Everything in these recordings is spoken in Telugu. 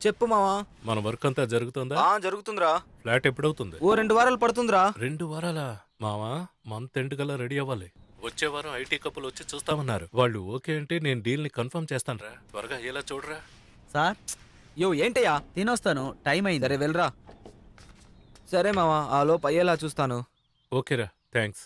చెప్పు మావా. మన వర్క్ అంతా జరుగుతుందా? జరుగుతుందిరా. ఫ్లాట్ ఎప్పుడవుతుంది? ఓ 2 వారాలు పడుతుందిరా. 2 వారాలా? మావా మంత్ ఎండ్ కల్లా రెడీ అవ్వాలి. వచ్చే వారం ఐటీ కప్పులు వచ్చి చూస్తామన్నారు. వాళ్ళు ఓకే అంటే నేను డీల్ ని కన్ఫర్మ్ చేస్తానురా. త్వరగా ఎలా చూడరా. సార్ ఏంటయ్యా? తినొస్తాను, టైం అయింది. సరే వెళ్ళరా. సరే మావా, ఆ లోపు అయ్యేలా చూస్తాను. ఓకేరా, థ్యాంక్స్.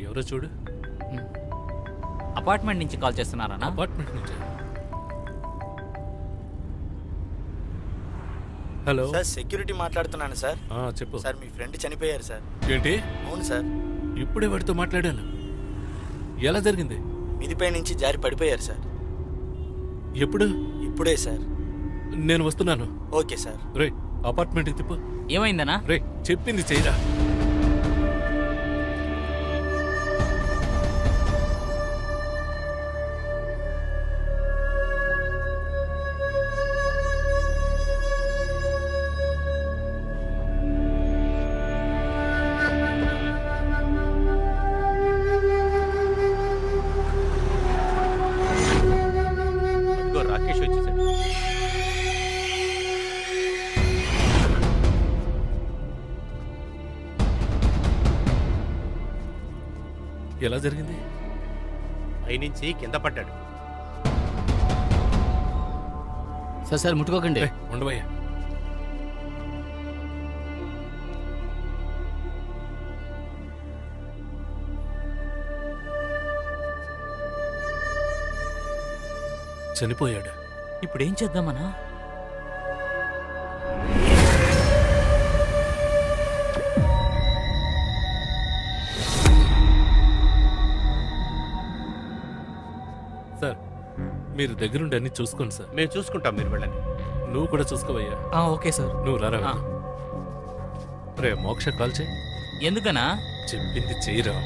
ఎవరో చూడు. అపార్ట్మెంట్ నుంచి కాల్ చేస్తున్నారా? అపార్ట్మెంట్ నుంచి. హలో సార్, సెక్యూరిటీ మాట్లాడుతున్నాను సార్. చెప్పు సార్, మీ ఫ్రెండ్ చనిపోయారు సార్. ఏంటి? అవును సార్. ఇప్పుడే వాడితో మాట్లాడాను. ఎలా జరిగింది? మిదిపై నుంచి జారి పడిపోయారు సార్. ఎప్పుడు? ఇప్పుడే సార్. నేను వస్తున్నాను. Okay sir. రే అపార్ట్మెంట్కి తిప్పు. ఏమైందనా? రే చెప్పింది చేయరా. రాకేష్ వచ్చేసాడు. ఎలా జరిగింది? పైనుంచి కింద పడ్డాడు. సార్ ముట్టుకోకండి. ఉండవయ్యా. చనిపోయాడు. ఇప్పుడేం చేద్దామనా? సార్ మీరు దగ్గరుండి అన్ని చూసుకోండి సార్. మేము చూసుకుంటాం, మీరు వెళ్ళండి. నువ్వు కూడా చూసుకోవయ్యా. Okay sir. నువ్వు రారా. రే మోక్ష కాల్ చేయి. ఎందుకనా? చెప్పింది చేయరా.